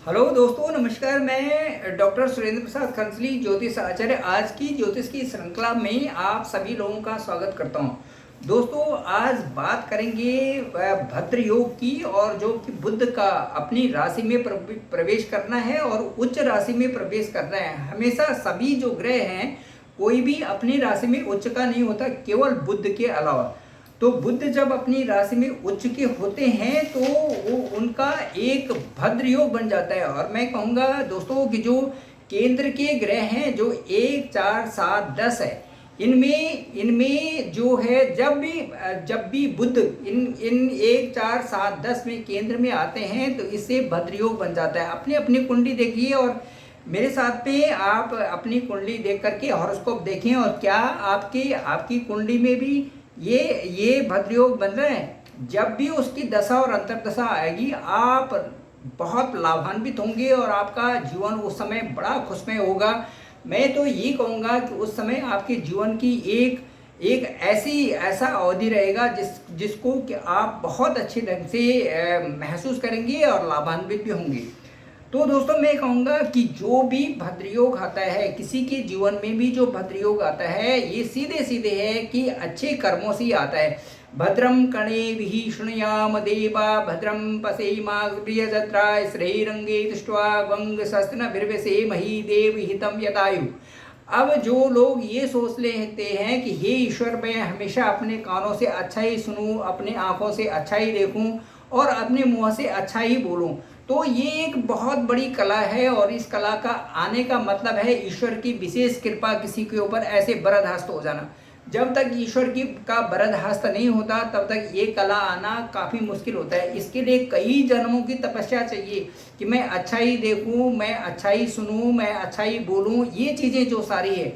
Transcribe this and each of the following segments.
Hello दोस्तों, नमस्कार। मैं डॉक्टर सुरेंद्र प्रसाद खंसली, ज्योतिष आचार्य। आज की ज्योतिष की श्रृंखला में आप सभी लोगों का स्वागत करता हूं। दोस्तों, आज बात करेंगे भद्र योग की, और जो कि बुध का अपनी राशि में प्रवेश करना है और उच्च राशि में प्रवेश करना है। हमेशा सभी जो ग्रह हैं, कोई भी अपनी राशि में उच्च का नहीं होता, केवल बुध के अलावा। तो बुध जब अपनी राशि में उच्च के होते हैं तो वो उनका एक भद्र योग बन जाता है। और मैं कहूँगा दोस्तों कि जो केंद्र के ग्रह हैं, जो 1, 4, 7, 10 है, इनमें इनमें जो है जब भी बुध इन इन 1, 4, 7, 10 में केंद्र में आते हैं तो इससे भद्र योग बन जाता है। अपनी अपनी कुंडली देखिए और मेरे साथ में आप अपनी कुंडली देख करके हॉरोस्कोप देखें, और क्या आपकी कुंडली में भी ये भद्र योग बन रहे हैं। जब भी उसकी दशा और अंतर्दशा आएगी, आप बहुत लाभान्वित होंगे और आपका जीवन उस समय बड़ा खुशमय होगा। मैं तो ये कहूँगा कि उस समय आपके जीवन की एक ऐसा अवधि रहेगा जिसको कि आप बहुत अच्छे ढंग से महसूस करेंगे और लाभान्वित भी होंगे। तो दोस्तों, मैं कहूँगा कि जो भी भद्र योग आता है, किसी के जीवन में भी जो भद्र योग आता है, ये सीधे सीधे है कि अच्छे कर्मों से ही आता है। भद्रम कर्णेभिः शृणुयाम देवा, भद्रम पश्येमाग्नियजत्रा, श्रीरंगे दृष्ट्वा वंगशस्त्रभिर्व्यसेमहि देवहितं यदायु। अब जो लोग ये सोच लेते हैं कि हे ईश्वर, मैं हमेशा अपने कानों से अच्छा ही सुनूं, अपने आँखों से अच्छा ही देखूं और अपने मुँह से अच्छा ही बोलूं, तो ये एक बहुत बड़ी कला है। और इस कला का आने का मतलब है ईश्वर की विशेष कृपा किसी के ऊपर ऐसे बरदहस्त हो जाना। जब तक ईश्वर की का बरदहस्त नहीं होता, तब तक ये कला आना काफ़ी मुश्किल होता है। इसके लिए कई जन्मों की तपस्या चाहिए कि मैं अच्छा ही देखूं, मैं अच्छा ही सुनूं, मैं अच्छा ही बोलूं, ये चीज़ें जो सारी है।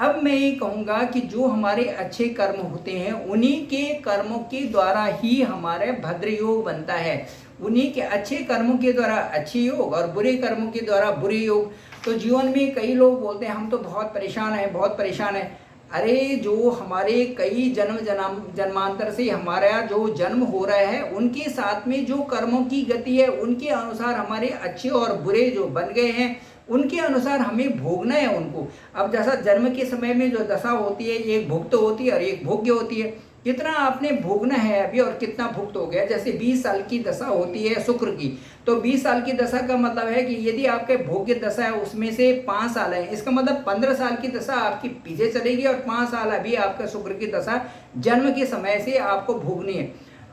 अब मैं ये कहूँगा कि जो हमारे अच्छे कर्म होते हैं, उन्हीं के कर्मों के द्वारा ही हमारे भद्र योग बनता है। उन्हीं के अच्छे कर्मों के द्वारा अच्छे योग और बुरे कर्मों के द्वारा बुरे योग। तो जीवन में कई लोग बोलते हैं हम तो बहुत परेशान हैं, बहुत परेशान हैं। अरे, जो हमारे कई जन्मांतर से हमारा जो जन्म हो रहा है, उनके साथ में जो कर्मों की गति है, उनके अनुसार हमारे अच्छे और बुरे जो बन गए हैं, उनके अनुसार हमें भोगना है उनको। अब जैसा जन्म के समय में जो दशा होती है, एक भुक्त होती है और एक भोग्य होती है। कितना आपने भोगना है अभी और कितना भुक्त हो गया। जैसे 20 साल की दशा होती है शुक्र की, तो 20 साल की दशा का मतलब है कि यदि आपके भोग्य दशा है उसमें से 5 साल है, इसका मतलब 15 साल की दशा आपकी पीछे चलेगी और 5 साल अभी आपका शुक्र की दशा जन्म के समय से आपको भोगनी है।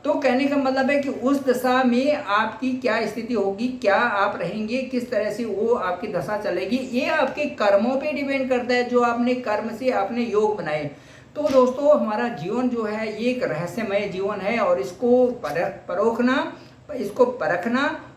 तो कहने का मतलब है कि उस दशा में आपकी क्या स्थिति होगी, क्या आप रहेंगे, किस तरह से वो आपकी दशा चलेगी, ये आपके कर्मों पे डिपेंड करता है, जो आपने कर्म से आपने योग बनाए। तो दोस्तों, हमारा जीवन जो है ये एक रहस्यमय जीवन है, और इसको परखना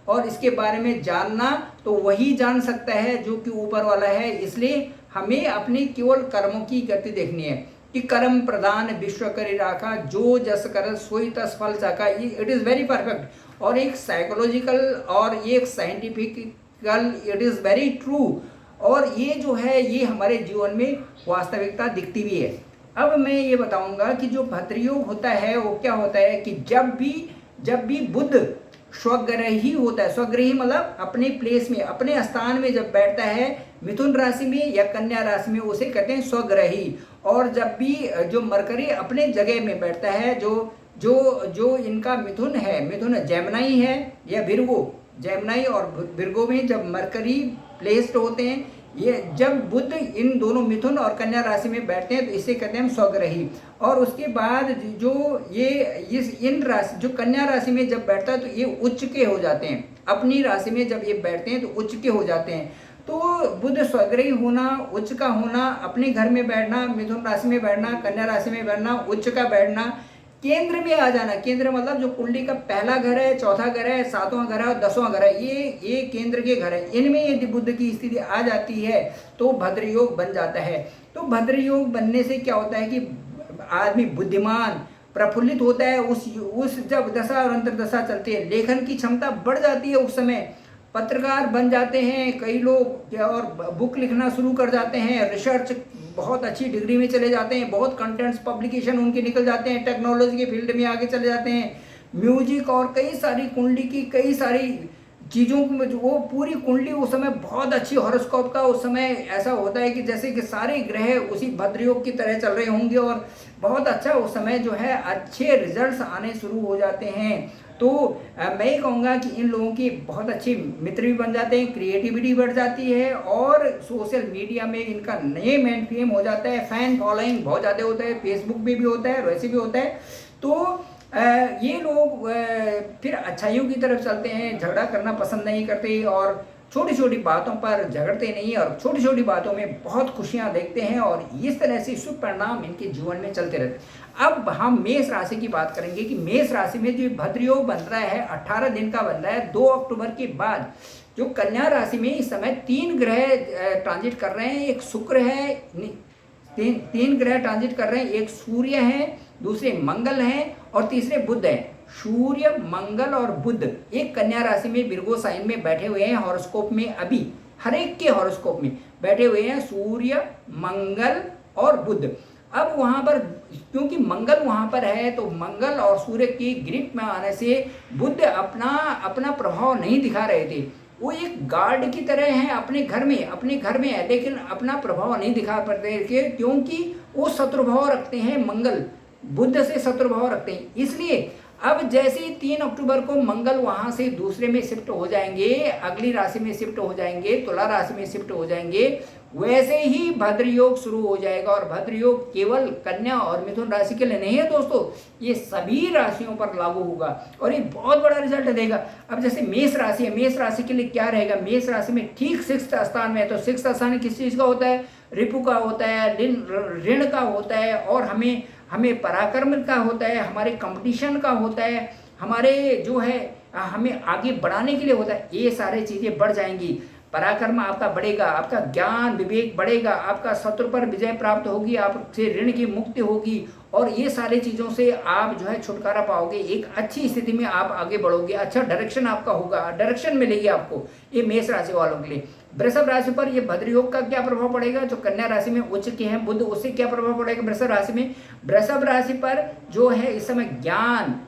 और इसके बारे में जानना तो वही जान सकता है जो कि ऊपर वाला है। इसलिए हमें अपने केवल कर्मों की गति देखनी है कि कर्म प्रधान विश्व करि राखा, जो जस कर सोई तस फल चाखा। इट इज़ वेरी परफेक्ट, और एक साइकोलॉजिकल और एक scientifical, it is very true. और ये जो है ये हमारे जीवन में वास्तविकता दिखती भी है। अब मैं ये बताऊंगा कि जो भद्र योग होता है वो क्या होता है कि जब भी बुध स्वग्रही होता है, स्वग्रही मतलब अपने प्लेस में, अपने स्थान में जब बैठता है, मिथुन राशि में या कन्या राशि में, उसे कहते हैं स्वग्रही। और जब भी जो मरकरी अपने जगह में बैठता है, जो जो जो इनका मिथुन है, मिथुन जेमिनी है या विर्गो, जेमिनी और विर्गो में जब मरकरी प्लेस्ड होते हैं, ये जब बुध इन दोनों मिथुन और कन्या राशि में बैठते हैं तो इसे कहते हैं हम स्वग्रही। और उसके बाद जो ये इन राशि जो कन्या राशि में जब बैठता है तो ये उच्च के हो जाते हैं। अपनी राशि में जब ये बैठते हैं तो उच्च के हो जाते हैं। तो बुध स्वग्रही होना, उच्च का होना, अपने घर में बैठना, मिथुन राशि में बैठना, कन्या राशि में बैठना, उच्च का बैठना, केंद्र में आ जाना। केंद्र मतलब जो कुंडली का पहला घर है, चौथा घर है, सातवां घर है और 10वां घर है, ये केंद्र के घर है। इनमें यदि बुध की स्थिति आ जाती है तो भद्र योग बन जाता है। तो भद्र योग बनने से क्या होता है कि आदमी बुद्धिमान, प्रफुल्लित होता है। उस जब दशा और अंतर्दशा चलती है, लेखन की क्षमता बढ़ जाती है। उस समय पत्रकार बन जाते हैं कई लोग, और बुक लिखना शुरू कर जाते हैं, रिसर्च बहुत अच्छी डिग्री में चले जाते हैं, बहुत कंटेंट्स पब्लिकेशन उनके निकल जाते हैं, टेक्नोलॉजी के फील्ड में आगे चले जाते हैं, म्यूजिक और कई सारी कुंडली की कई सारी चीज़ों को जो वो पूरी कुंडली उस समय बहुत अच्छी हॉरोस्कोप का उस समय ऐसा होता है कि जैसे कि सारे ग्रह उसी भद्रयोग की तरह चल रहे होंगे और बहुत अच्छा उस समय जो है अच्छे रिजल्ट्स आने शुरू हो जाते हैं। तो मैं ये कहूँगा कि इन लोगों की बहुत अच्छे मित्र भी बन जाते हैं, क्रिएटिविटी बढ़ जाती है और सोशल मीडिया में इनका नेम एंड फेम हो जाता है, फैन फॉलोइंग बहुत ज़्यादा होता है, फेसबुक पे भी होता है, वैसे भी होता है। तो ये लोग फिर अच्छाइयों की तरफ चलते हैं, झगड़ा करना पसंद नहीं करते और छोटी छोटी बातों पर झगड़ते नहीं और छोटी छोटी बातों में बहुत खुशियां देखते हैं और इस तरह से शुभ परिणाम इनके जीवन में चलते रहते हैं। अब हम मेष राशि की बात करेंगे कि मेष राशि में जो भद्रयोग बन रहा है 18 दिन का बन रहा है। 2 अक्टूबर के बाद जो कन्या राशि में इस समय 3 ग्रह ट्रांजिट कर रहे हैं। एक शुक्र है, तीन ग्रह ट्रांजिट कर रहे हैं, एक सूर्य है, दूसरे मंगल हैं और तीसरे बुध हैं। सूर्य, मंगल और बुध एक कन्या राशि में विर्गो साइन में बैठे हुए हैं। हॉरोस्कोप में अभी हर एक के हॉरोस्कोप में बैठे हुए हैं सूर्य, मंगल और बुध। अब वहां पर क्योंकि मंगल वहां पर है तो मंगल और सूर्य की ग्रिप में आने से बुध अपना प्रभाव नहीं दिखा रहे थे। वो एक गार्ड की तरह है, अपने घर में है, लेकिन अपना प्रभाव नहीं दिखा पाते क्योंकि वो शत्रुभाव रखते हैं, मंगल बुध से शत्रुभाव रखते हैं। इसलिए अब जैसे ही 3 अक्टूबर को मंगल वहां से दूसरे में शिफ्ट हो जाएंगे, अगली राशि में शिफ्ट हो जाएंगे, तुला राशि में शिफ्ट हो जाएंगे, वैसे ही भद्रयोग शुरू हो जाएगा। और भद्रयोग केवल कन्या और मिथुन राशि के लिए नहीं है दोस्तों, ये सभी राशियों पर लागू होगा और ये बहुत बड़ा रिजल्ट देगा। अब जैसे मेष राशि है, मेष राशि के लिए क्या रहेगा? मेष राशि में ठीक 6th स्थान में है, तो 6th स्थान किस चीज का होता है? रिपु का होता है, ऋण का होता है और हमें पराक्रम का होता है, हमारे कंपटीशन का होता है, हमारे जो है हमें आगे बढ़ाने के लिए होता है। ये सारी चीजें बढ़ जाएंगी, पराक्रम आपका बढ़ेगा, आपका ज्ञान विवेक बढ़ेगा, आपका शत्रु पर विजय प्राप्त होगी, आपसे ऋण की मुक्ति होगी और ये सारी चीज़ों से आप जो है छुटकारा पाओगे। एक अच्छी स्थिति में आप आगे बढ़ोगे, अच्छा डायरेक्शन आपका होगा, डायरेक्शन मिलेगी आपको। ये मेष राशि वालों के लिए। वृषभ राशि पर ये भद्रयोग का क्या प्रभाव पड़ेगा? जो कन्या राशि में उच्च के हैं बुध, उससे क्या प्रभाव पड़ेगा वृषभ राशि में? वृषभ राशि पर जो है इस समय ज्ञान,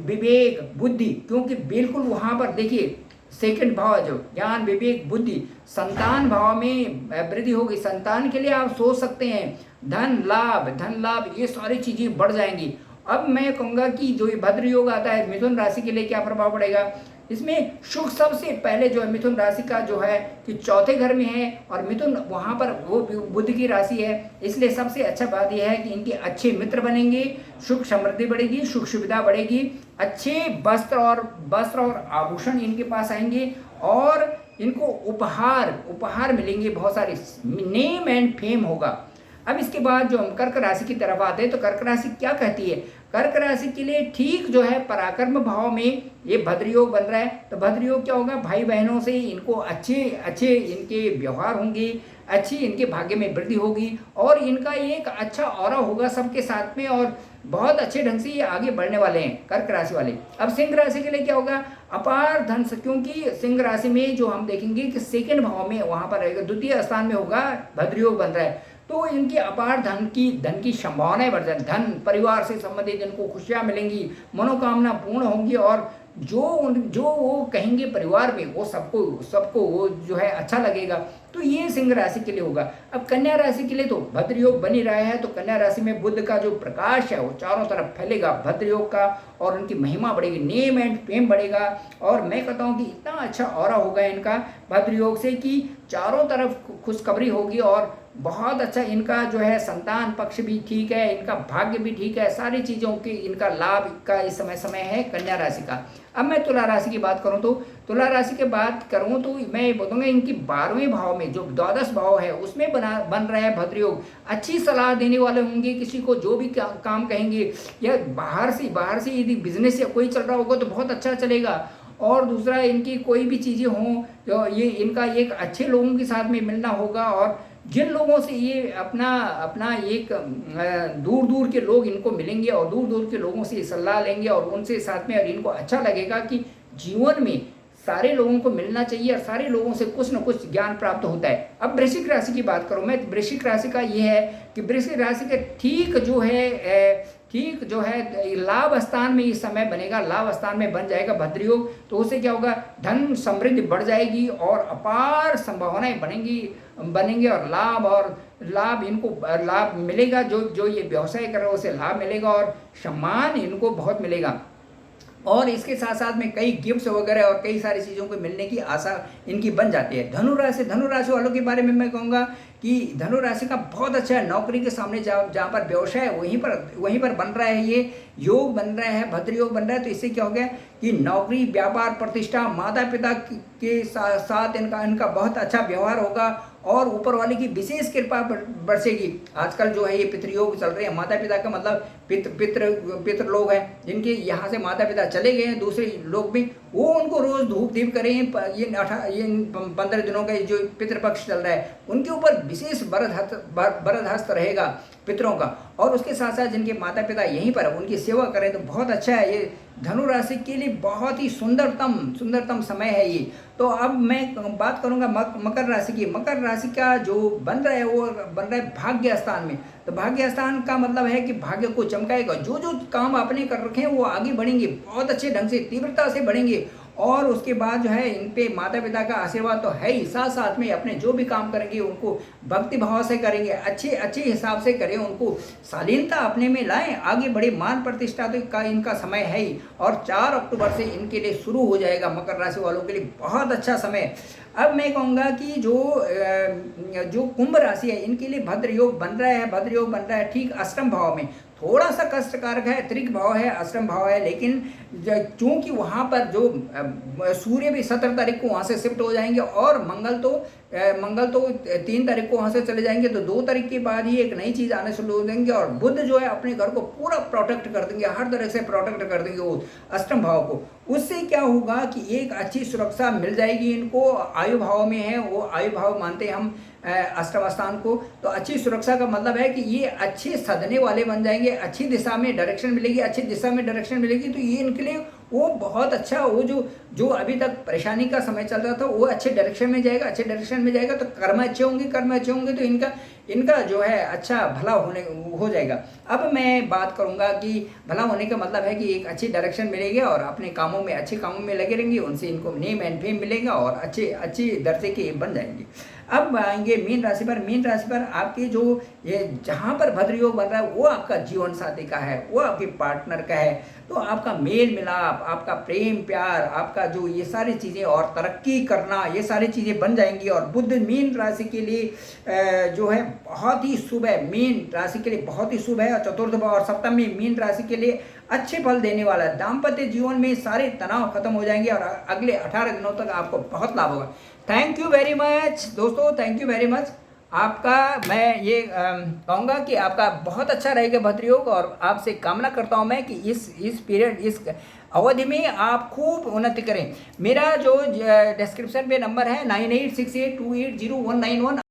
विवेक, बुद्धि, क्योंकि बिल्कुल वहां पर देखिए 2nd भाव जो ज्ञान विवेक बुद्धि, संतान भाव में वृद्धि होगी। संतान के लिए आप सोच सकते हैं, धन लाभ ये सारी चीजें बढ़ जाएंगी। अब मैं कहूंगा कि जो ये भद्र योग आता है मिथुन राशि के लिए क्या प्रभाव पड़ेगा? इसमें शुक्र सबसे पहले जो है मिथुन राशि का जो है कि 4थे घर में है और मिथुन वहां पर वो बुध की राशि है, इसलिए सबसे अच्छा बात यह है कि इनके अच्छे मित्र बनेंगे, सुख समृद्धि बढ़ेगी, सुख सुविधा बढ़ेगी, अच्छे वस्त्र और आभूषण इनके पास आएंगे और इनको उपहार मिलेंगे बहुत सारे, नेम एंड फेम होगा। अब इसके बाद जो हम कर्क राशि की तरफ आते हैं तो कर्क राशि क्या कहती है? कर्क राशि के लिए ठीक जो है पराक्रम भाव में ये भद्रयोग बन रहा है। तो भद्रयोग क्या होगा? भाई बहनों से इनको अच्छे इनके व्यवहार होंगे, अच्छी इनके भाग्य में वृद्धि होगी और इनका एक अच्छा ऑरा होगा सबके साथ में और बहुत अच्छे ढंग से ये आगे बढ़ने वाले हैं कर्क राशि वाले। अब सिंह राशि के लिए क्या होगा? अपार धन, क्योंकि सिंह राशि में जो हम देखेंगे कि 2nd भाव में वहां पर रहेगा, 2य स्थान में होगा, भद्रयोग बन रहा है, तो इनकी अपार धन की संभावनाएं बढ़ जाएंगी। धन, परिवार से संबंधित इनको खुशियां मिलेंगी, मनोकामना पूर्ण होंगी और जो वो कहेंगे परिवार में वो सबको वो जो है अच्छा लगेगा। तो ये सिंह राशि के लिए होगा। अब कन्या राशि के लिए तो भद्र योग बन ही रहा है, तो कन्या राशि में बुध का जो प्रकाश है वो चारों तरफ फैलेगा भद्र योग का और उनकी महिमा बढ़ेगी, नेम एंड फेम बढ़ेगा। और मैं कहता हूँ कि इतना अच्छा ऑरा होगा इनका भद्र योग से कि चारों तरफ खुशखबरी होगी और बहुत अच्छा इनका जो है संतान पक्ष भी ठीक है, इनका भाग्य भी ठीक है, सारी चीज़ों की इनका लाभ का इस समय है कन्या राशि का। अब मैं तुला राशि की बात करूं तो तुला राशि की बात करूं तो मैं बोलूँगा इनकी 12वें भाव में जो द्वादश भाव है उसमें बन रहा है भद्र योग। अच्छी सलाह देने वाले होंगे, किसी को जो भी काम कहेंगे या बाहर से यदि बिजनेस या कोई चल रहा होगा तो बहुत अच्छा चलेगा। और दूसरा इनकी कोई भी चीज़ें हों तो ये इनका एक अच्छे लोगों के साथ में मिलना होगा और जिन लोगों से ये अपना एक दूर दूर के लोग इनको मिलेंगे और दूर दूर के लोगों से सलाह लेंगे और उनसे साथ में और इनको अच्छा लगेगा कि जीवन में सारे लोगों को मिलना चाहिए और सारे लोगों से कुछ न कुछ ज्ञान प्राप्त होता है। अब वृश्चिक राशि की बात करूं मैं, वृश्चिक राशि का ये है कि वृश्चिक राशि के ठीक जो है ठीक जो है लाभ स्थान में इस समय बनेगा, लाभ स्थान में बन जाएगा भद्रयोग। तो उससे क्या होगा, धन समृद्धि बढ़ जाएगी और अपार संभावनाएं बनेंगे और लाभ इनको लाभ मिलेगा। जो जो ये व्यवसाय कर रहे हो उसे लाभ मिलेगा और सम्मान इनको बहुत मिलेगा। और इसके साथ साथ में कई गिफ्ट्स वगैरह और कई सारी चीज़ों को मिलने की आशा इनकी बन जाती है। धनु राशि वालों के बारे में मैं कहूँगा कि धनु राशि का बहुत अच्छा है, नौकरी के सामने जहाँ पर व्यवसाय है वहीं पर बन रहा है, ये योग बन रहा है, भद्र योग बन रहा है। तो इससे क्या हो गया कि नौकरी, व्यापार, प्रतिष्ठा, माता पिता के साथ इनका बहुत अच्छा व्यवहार होगा और ऊपर वाले की विशेष कृपा बरसेगी। आजकल जो है ये पितृयोग चल रहे हैं, माता पिता का मतलब पितृ लोग हैं जिनके यहाँ से माता पिता चले गए हैं दूसरे लोग में, वो उनको रोज धूप दीप करें। ये 15 दिनों का जो पितृपक्ष चल रहा है उनके ऊपर विशेष वरद हस्त रहेगा पितरों का। और उसके साथ साथ जिनके माता पिता यहीं पर उनकी सेवा करें तो बहुत अच्छा है। ये धनु राशि के लिए बहुत ही सुंदरतम समय है ये। तो अब मैं बात करूंगा मकर राशि की। मकर राशि का जो बन रहा है वो बन रहा है भाग्य स्थान में। तो भाग्य स्थान का मतलब है कि भाग्य को चमकाएगा, जो जो काम आपने कर रखे हैं वो आगे बढ़ेंगे, बहुत अच्छे ढंग से तीव्रता से बढ़ेंगे। और उसके बाद जो है इन पे माता पिता का आशीर्वाद तो है ही, साथ साथ में अपने जो भी काम करेंगे उनको भक्ति भाव से करेंगे, अच्छे हिसाब से करें, उनको शालीनता अपने में लाएं, आगे बढ़े, मान प्रतिष्ठा तो का इनका समय है ही। और 4 अक्टूबर से इनके लिए शुरू हो जाएगा मकर राशि वालों के लिए बहुत अच्छा समय। अब मैं कहूँगा कि जो कुंभ राशि है इनके लिए भद्र योग बन रहा है ठीक अष्टम भाव में। थोड़ा सा कष्टकारक है, त्रिक भाव है, अष्टम भाव है, लेकिन चूंकि वहाँ पर जो सूर्य भी 17 तारीख को वहाँ से शिफ्ट हो जाएंगे और मंगल तो 3 तारीख को वहाँ से चले जाएंगे। तो 2 तारीख के बाद ही एक नई चीज़ आने शुरू हो जाएंगे और बुध जो है अपने घर को पूरा प्रोटेक्ट कर देंगे, हर तरह से प्रोटेक्ट कर देंगे वो अष्टम भाव को। उससे क्या होगा कि एक अच्छी सुरक्षा मिल जाएगी इनको। आयु भाव में है, वो आयु भाव मानते हैं हम अष्टम स्थान को। तो अच्छी सुरक्षा का मतलब है कि ये अच्छे सदने वाले बन जाएंगे, अच्छी दिशा में डायरेक्शन मिलेगी, तो ये इनके लिए वो बहुत अच्छा, वो जो अभी तक परेशानी का समय चल रहा था वो अच्छे डायरेक्शन में जाएगा। तो कर्म अच्छे होंगे तो इनका जो है अच्छा भला हो जाएगा। अब मैं बात करूंगा कि भला होने का मतलब है कि एक अच्छी डायरेक्शन मिलेगी और अपने अच्छे कामों में लगे रहेंगे, उनसे इनको नेम एंड फेम मिलेगा और अच्छे दर्जे के बन जाएंगे। अब आएंगे मीन राशि पर। आपके जो ये जहाँ पर भद्र योग बन रहा है वो आपका जीवन साथी का है, वो आपके पार्टनर का है। तो आपका मेल मिलाप, आपका प्रेम प्यार, आपका जो ये सारी चीज़ें और तरक्की करना, ये सारी चीज़ें बन जाएंगी। और बुध मीन राशि के लिए जो है बहुत ही शुभ है, मीन राशि के लिए बहुत ही शुभ है। और चतुर्थ भाव और सप्तम में मीन राशि के लिए अच्छे फल देने वाला है। दाम्पत्य जीवन में सारे तनाव खत्म हो जाएंगे और अगले 18 दिनों तक आपको बहुत लाभ होगा। थैंक यू वेरी मच दोस्तों, थैंक यू वेरी मच। आपका मैं ये कहूँगा कि आपका बहुत अच्छा रहेगा भद्र योग और आपसे कामना करता हूँ मैं कि इस पीरियड, इस अवधि में आप खूब उन्नति करें। मेरा जो डिस्क्रिप्शन पे नंबर है 9868280191।